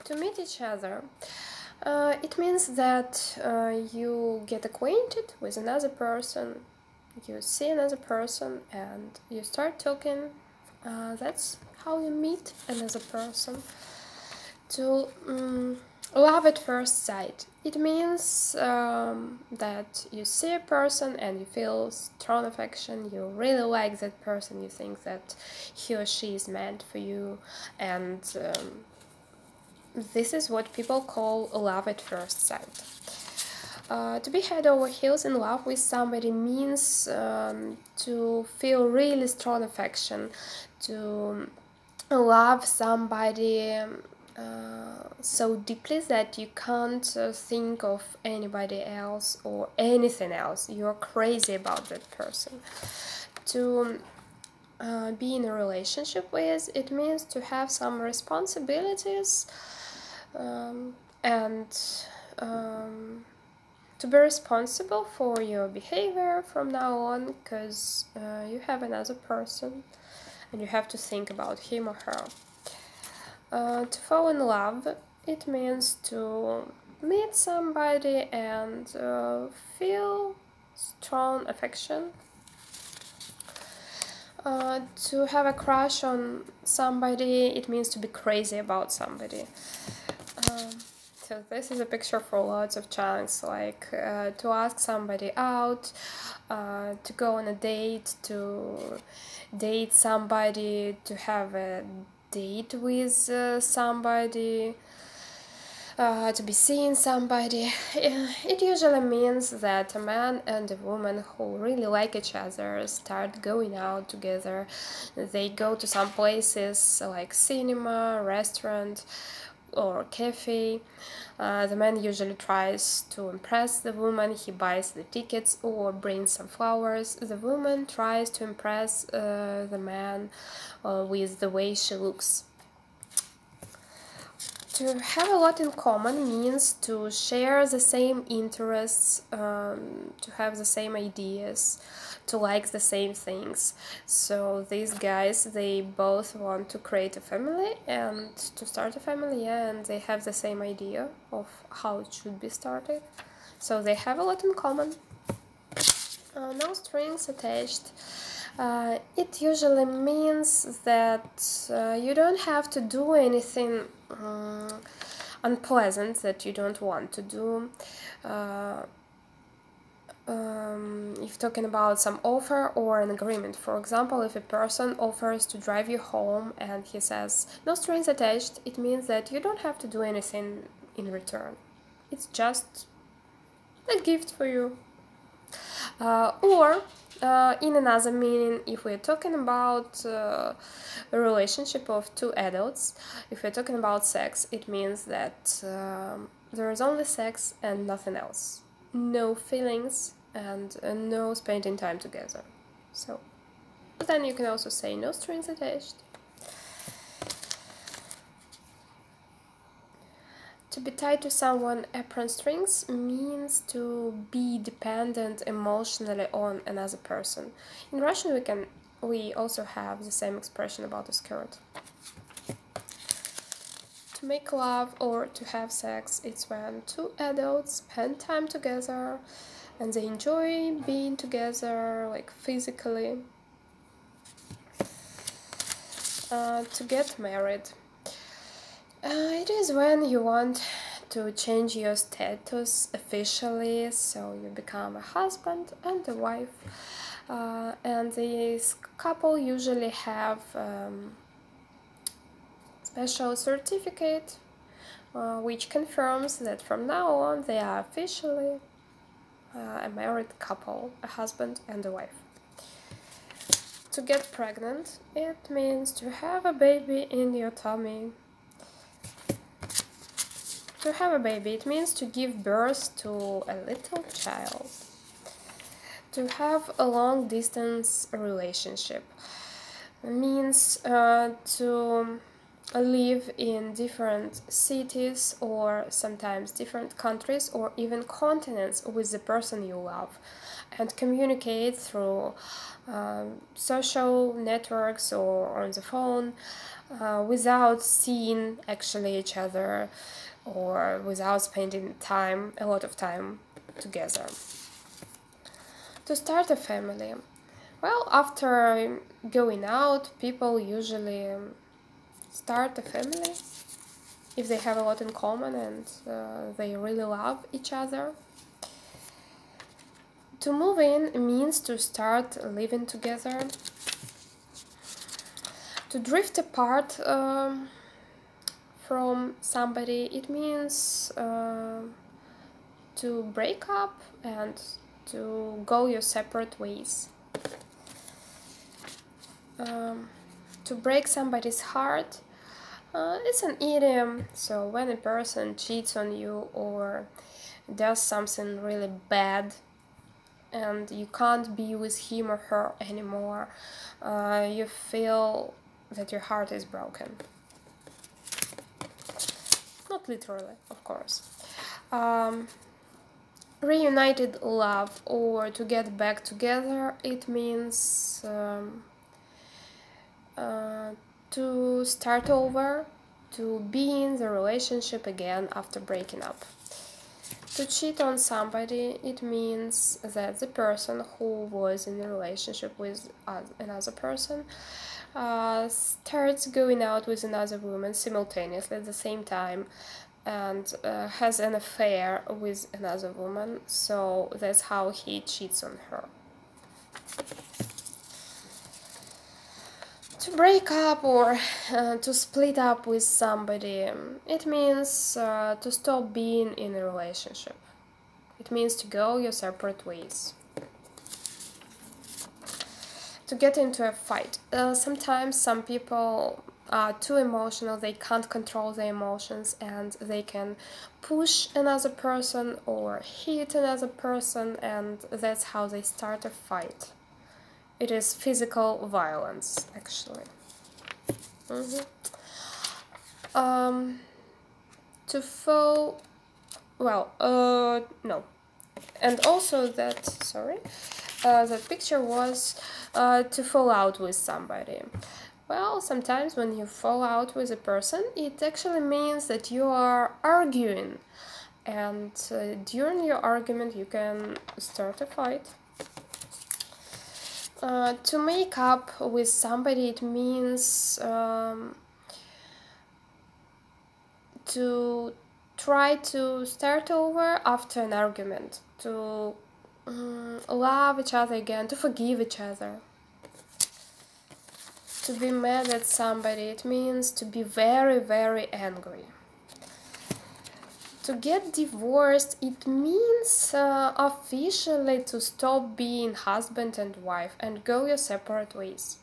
To meet each other, it means that you get acquainted with another person, you see another person and you start talking. That's how you meet another person. To love at first sight, it means that you see a person and you feel strong affection, you really like that person, you think that he or she is meant for you, and this is what people call love at first sight. To be head over heels in love with somebody means to feel really strong affection, to love somebody so deeply that you can't think of anybody else or anything else. You're crazy about that person. To be in a relationship with, it means to have some responsibilities and to be responsible for your behavior from now on, because you have another person and you have to think about him or her. To fall in love, it means to meet somebody and feel strong affection. To have a crush on somebody, it means to be crazy about somebody. So this is a picture for lots of chunks, like to ask somebody out, to go on a date, to date somebody, to have a date with somebody, to be seeing somebody. It usually means that a man and a woman who really like each other start going out together. They go to some places like cinema, restaurant, or cafe. The man usually tries to impress the woman. He buys the tickets or brings some flowers. The woman tries to impress the man with the way she looks. To have a lot in common means to share the same interests, to have the same ideas, to like the same things. So these guys, they both want to create a family and to start a family, and they have the same idea of how it should be started. So they have a lot in common. No strings attached. It usually means that you don't have to do anything unpleasant that you don't want to do. If talking about some offer or an agreement, for example, if a person offers to drive you home and he says no strings attached, it means that you don't have to do anything in return. It's just a gift for you. Or in another meaning, if we're talking about a relationship of two adults, if we're talking about sex, it means that there is only sex and nothing else. No feelings and no spending time together. So then you can also say no strings attached. To be tied to someone apron strings means to be dependent emotionally on another person. In Russian we also have the same expression about a skirt. To make love or to have sex, it's when two adults spend time together and they enjoy being together, like physically. To get married. It is when you want to change your status officially, so you become a husband and a wife. And this couple usually have special certificate which confirms that from now on they are officially a married couple, a husband and a wife. To get pregnant, it means to have a baby in your tummy. To have a baby, it means to give birth to a little child. To have a long-distance relationship means to live in different cities or sometimes different countries or even continents with the person you love and communicate through social networks or on the phone. without seeing actually each other, or without spending a lot of time together. To start a family. Well, after going out, people usually start a family if they have a lot in common and they really love each other. To move in means to start living together. To drift apart from somebody, it means to break up and to go your separate ways. To break somebody's heart, it's an idiom, so when a person cheats on you or does something really bad and you can't be with him or her anymore, you feel that your heart is broken. Not literally, of course. Reunited love, or to get back together, it means to start over, to be in the relationship again after breaking up. To cheat on somebody, it means that the person who was in a relationship with another person starts going out with another woman simultaneously at the same time and has an affair with another woman, so that's how he cheats on her. To break up or to split up with somebody, it means to stop being in a relationship. It means to go your separate ways. To get into a fight. Sometimes some people are too emotional, they can't control their emotions, and they can push another person or hit another person, and that's how they start a fight. It is physical violence, actually. To fall, well, no. And also that, that picture was to fall out with somebody. Well, sometimes when you fall out with a person, it actually means that you are arguing. And during your argument, you can start a fight. To make up with somebody, it means to try to start over after an argument, to love each other again, to forgive each other. To be mad at somebody, it means to be very, very angry. To get divorced, it means officially to stop being husband and wife and go your separate ways.